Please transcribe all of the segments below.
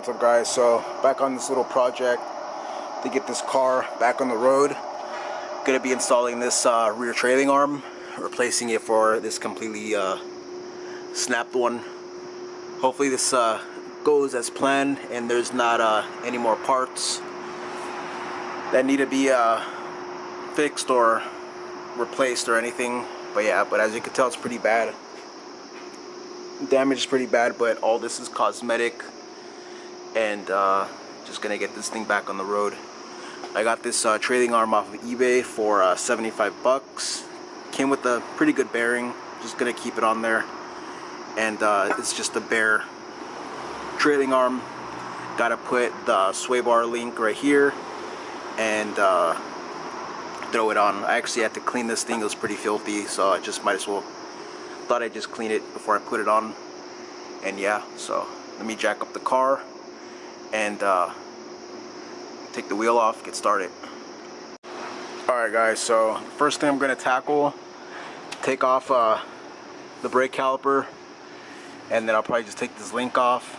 What's up, guys? So back on this little project to get this car back on the road. Gonna be installing this rear trailing arm, replacing it for this completely snapped one. Hopefully this goes as planned and there's not any more parts that need to be fixed or replaced or anything. But yeah, but as you can tell, it's pretty bad. Damage is pretty bad, but all this is cosmetic, and just gonna get this thing back on the road. I got this trailing arm off of eBay for 75 bucks. Came with a pretty good bearing. Just gonna keep it on there, and it's just a bare trailing arm. Gotta put the sway bar link right here and throw it on. I actually had to clean this thing. It was pretty filthy, so I just might as well thought I'd just clean it before I put it on. And yeah, so let me jack up the car and take the wheel off, get started. Alright guys, so first thing I'm going to tackle, take off the brake caliper, and then I'll probably just take this link off,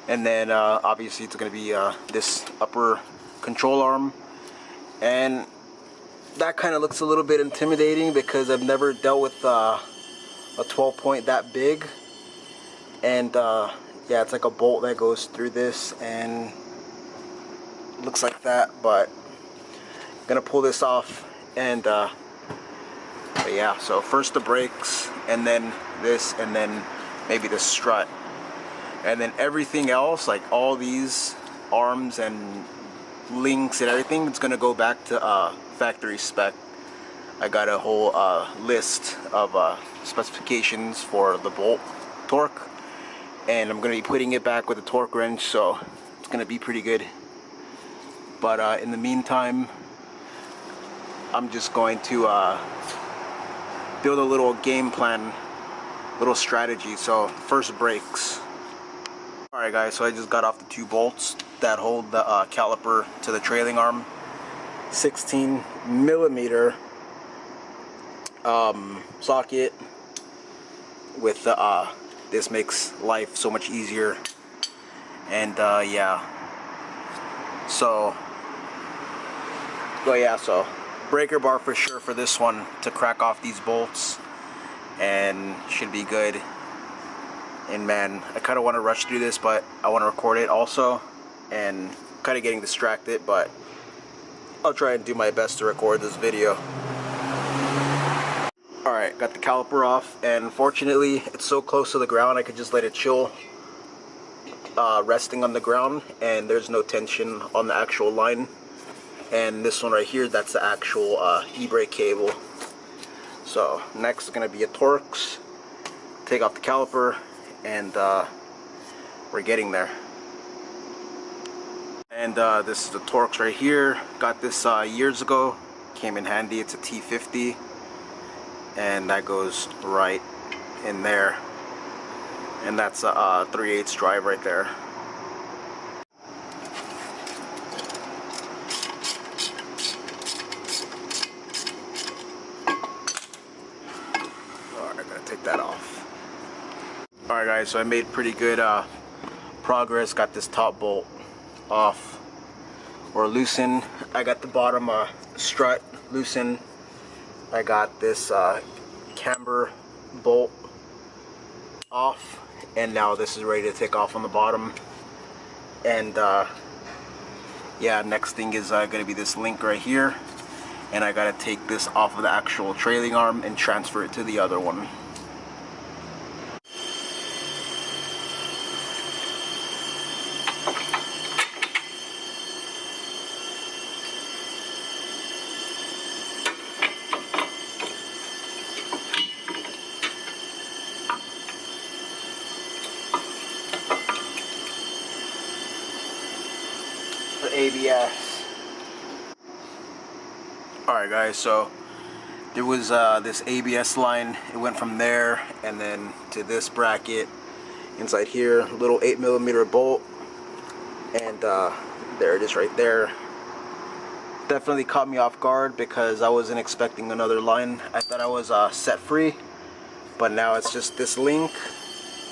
and then obviously it's going to be this upper control arm. And that kind of looks a little bit intimidating because I've never dealt with a 12 point that big. And yeah, it's like a bolt that goes through this and looks like that, but I'm gonna pull this off. And but yeah, so first the brakes, and then this, and then maybe the strut, and then everything else, like all these arms and links and everything, it's gonna go back to factory spec. I got a whole list of specifications for the bolt torque, and I'm gonna be putting it back with a torque wrench, so it's gonna be pretty good. But in the meantime, I'm just going to build a little game plan, little strategy. So first, brakes. Alright guys, so I just got off the 2 bolts that hold the caliper to the trailing arm. 16 millimeter socket with this makes life so much easier. And yeah, so breaker bar for sure for this one to crack off these bolts, and should be good. And man, I kind of want to rush through this, but I want to record it also, and kind of getting distracted, but I'll try and do my best to record this video. Alright, got the caliper off, and fortunately it's so close to the ground I could just let it chill, resting on the ground, and there's no tension on the actual line. And this one right here, that's the actual e-brake cable. So next is going to be a Torx. Take off the caliper, and we're getting there. And this is the Torx right here. Got this years ago. Came in handy. It's a T50, and that goes right in there. And that's a 3/8 drive right there. Alright, I'm gonna take that off. Alright guys, so I made pretty good progress. Got this top bolt off or loosened. I got the bottom strut loosened. I got this camber bolt off, and now this is ready to take off on the bottom. And yeah, next thing is going to be this link right here, and I gotta take this off of the actual trailing arm and transfer it to the other one. ABS. Alright guys, so there was this ABS line. It went from there and then to this bracket inside here, little 8mm bolt, and there it is right there. Definitely caught me off guard because I wasn't expecting another line. I thought I was set free, but now it's just this link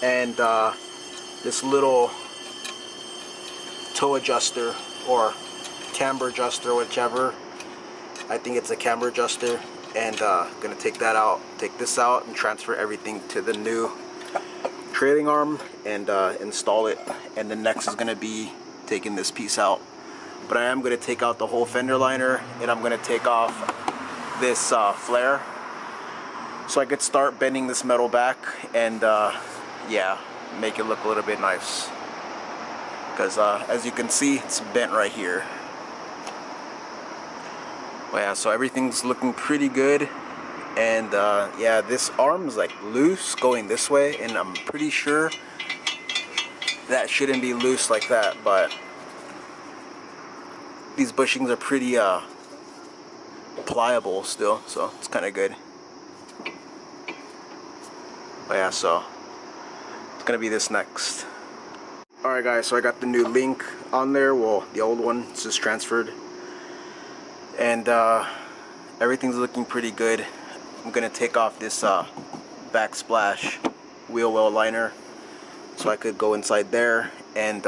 and this little toe adjuster or camber adjuster, whichever. I think it's a camber adjuster, and gonna take that out, take this out, and transfer everything to the new trailing arm and install it. And then next is gonna be taking this piece out. But I am gonna take out the whole fender liner, and I'm gonna take off this flare, so I could start bending this metal back and yeah, make it look a little bit nice. Because as you can see, it's bent right here. Well, yeah, so everything's looking pretty good, and yeah, this arm is like loose going this way, and I'm pretty sure that shouldn't be loose like that, but these bushings are pretty pliable still, so it's kind of good. But yeah, so it's gonna be this next. Alright guys, so I got the new link on there. Well, the old one, it's just transferred. And everything's looking pretty good. I'm gonna take off this backsplash wheel well liner, so I could go inside there and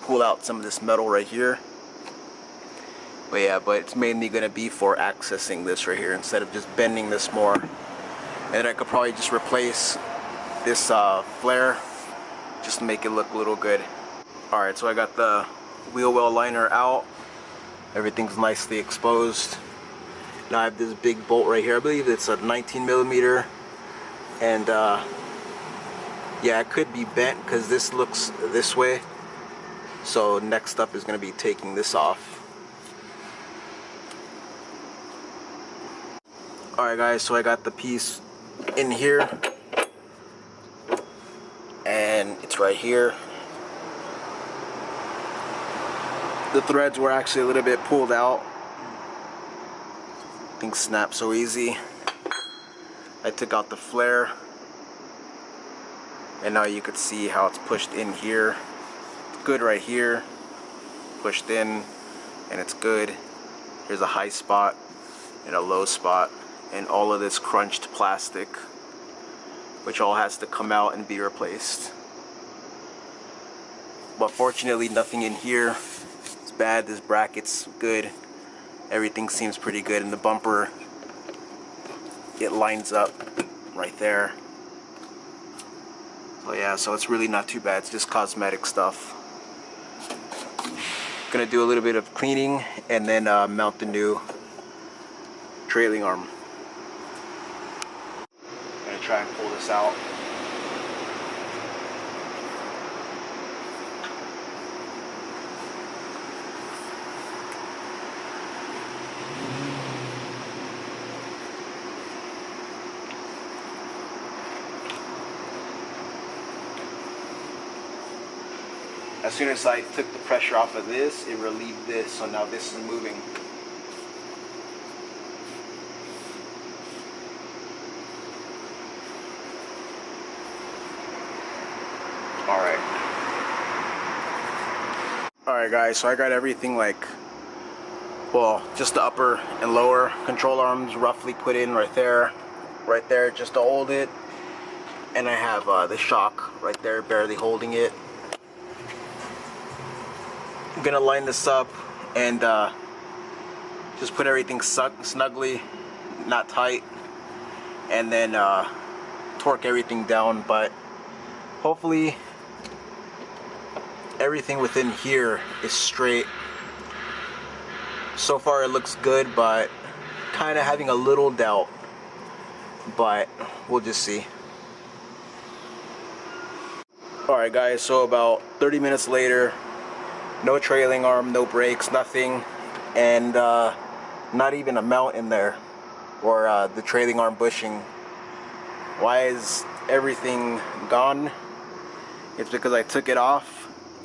pull out some of this metal right here. But yeah, but it's mainly gonna be for accessing this right here instead of just bending this more. And then I could probably just replace this flare just to make it look a little good. Alright, so I got the wheel well liner out. Everything's nicely exposed. Now I have this big bolt right here. I believe it's a 19mm. And yeah, it could be bent because this looks this way. So next up is going to be taking this off. Alright guys, so I got the piece in here, and it's right here. The threads were actually a little bit pulled out. Things snap so easy. I took out the flare, and now you could see how it's pushed in here. It's good right here, pushed in, and it's good. Here's a high spot and a low spot, and all of this crunched plastic, which all has to come out and be replaced. But fortunately nothing in here is bad. This bracket's good. Everything seems pretty good, and the bumper, it lines up right there. So yeah, so it's really not too bad. It's just cosmetic stuff. Gonna do a little bit of cleaning and then mount the new trailing arm. Gonna try and pull this out. As soon as I took the pressure off of this, it relieved this, so now this is moving. Alright guys, so I got everything like, well, just the upper and lower control arms roughly put in right there just to hold it. And I have the shock right there barely holding it. I'm gonna line this up and just put everything snugly, not tight, and then torque everything down. But hopefully everything within here is straight. So far it looks good, but kind of having a little doubt, but we'll just see. Alright guys, so about 30 minutes later, no trailing arm, no brakes, nothing, and not even a mount in there, or the trailing arm bushing. Why is everything gone? It's because I took it off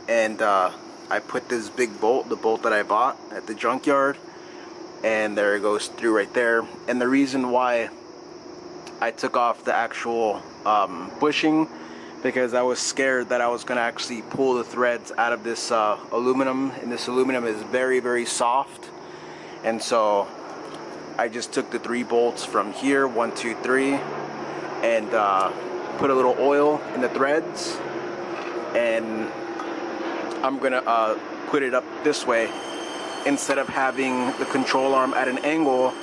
and I put this big bolt, the bolt that I bought at the junkyard, and there it goes through right there. And the reason why I took off the actual bushing, because I was scared that I was going to actually pull the threads out of this aluminum, and this aluminum is very, very soft. And so I just took the 3 bolts from here, 1, 2, 3, and put a little oil in the threads, and I'm gonna put it up this way instead of having the control arm at an angle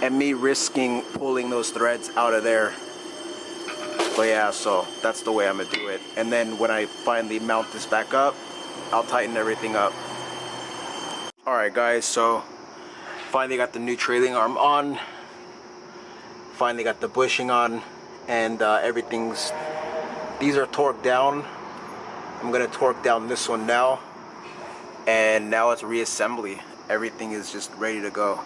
and me risking pulling those threads out of there. But yeah, so that's the way I'm gonna do it. And then when I finally mount this back up, I'll tighten everything up. Alright guys, so finally got the new trailing arm on. Finally got the bushing on, and these are torqued down. I'm gonna torque down this one now, and now it's reassembly. Everything is just ready to go.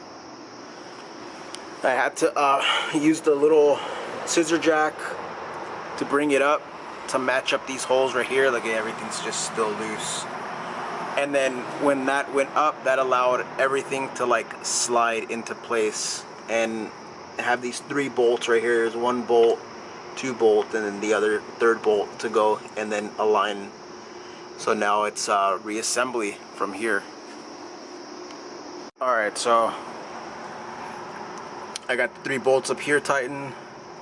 I had to use the little scissor jack to bring it up to match up these holes right here. Like, everything's just still loose. And then when that went up, that allowed everything to like slide into place, and have these 3 bolts right here. There's 1 bolt, 2 bolt, and then the other 3rd bolt to go and then align. So now it's reassembly from here. Alright, so I got the 3 bolts up here tightened,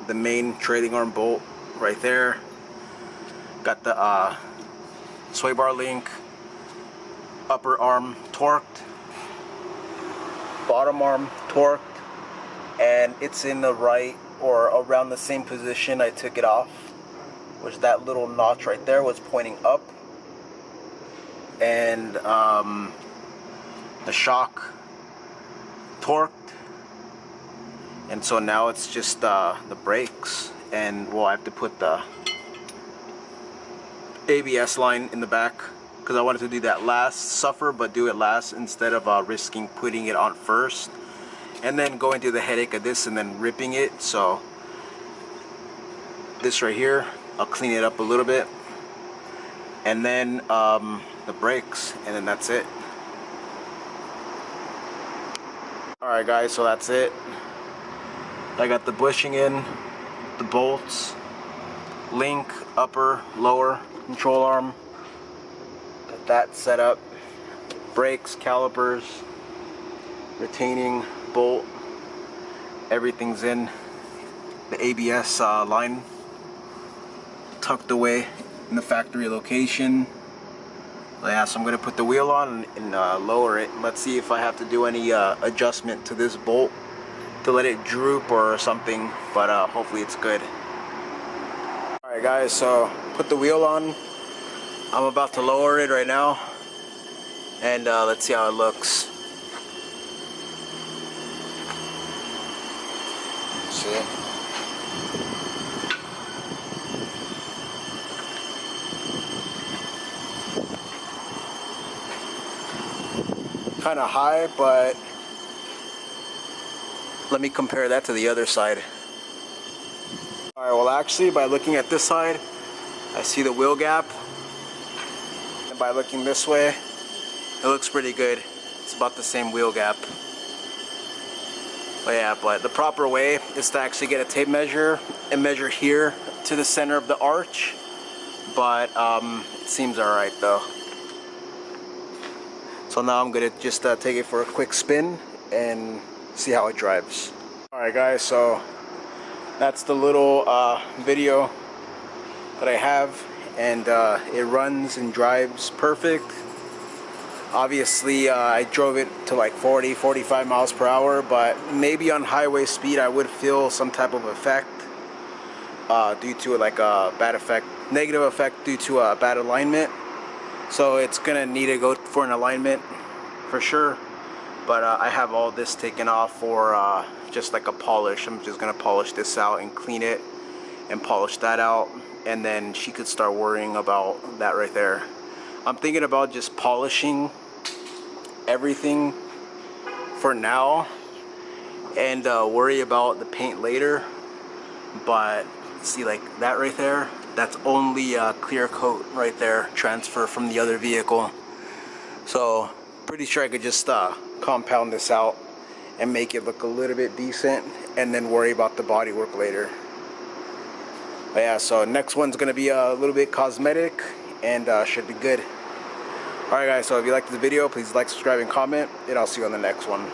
the main trailing arm bolt right there, got the sway bar link, upper arm torqued, bottom arm torqued, and it's in the right or around the same position I took it off, which that little notch right there was pointing up, and the shock torqued, and so now it's just the brakes, and well, I have to put the ABS line in the back because I wanted to do that last, suffer but do it last instead of risking putting it on first and then going through the headache of this and then ripping it. So this right here, I'll clean it up a little bit, and then the brakes, and then that's it. Alright guys, so that's it. I got the bushing in, the bolts, link, upper, lower, control arm, got that set up, brakes, calipers, retaining bolt, everything's in, the ABS line tucked away in the factory location. Yeah, so I'm going to put the wheel on and lower it. Let's see if I have to do any adjustment to this bolt to let it droop or something, but hopefully it's good. Alright guys, so put the wheel on. I'm about to lower it right now, and let's see how it looks. See? Kind of high, but let me compare that to the other side. Alright, well actually by looking at this side, I see the wheel gap, and by looking this way, it looks pretty good. It's about the same wheel gap. But yeah, but the proper way is to actually get a tape measure and measure here to the center of the arch, but it seems alright though. So now I'm gonna just take it for a quick spin and see how it drives. Alright guys, so that's the little video that I have, and it runs and drives perfect. Obviously I drove it to like 40-45 miles per hour, but maybe on highway speed I would feel some type of effect due to like a bad effect, negative effect due to a bad alignment. So it's gonna need to go for an alignment for sure. But I have all this taken off for just like a polish. I'm just gonna polish this out and clean it and polish that out, and then she could start worrying about that right there. I'm thinking about just polishing everything for now and worry about the paint later. But see, like that right there, that's only a clear coat right there, transfer from the other vehicle. So pretty sure I could just compound this out and make it look a little bit decent, and then worry about the body work later. But yeah, so next one's gonna be a little bit cosmetic, and should be good. Alright guys, so if you liked this video, please like, subscribe, and comment, and I'll see you on the next one.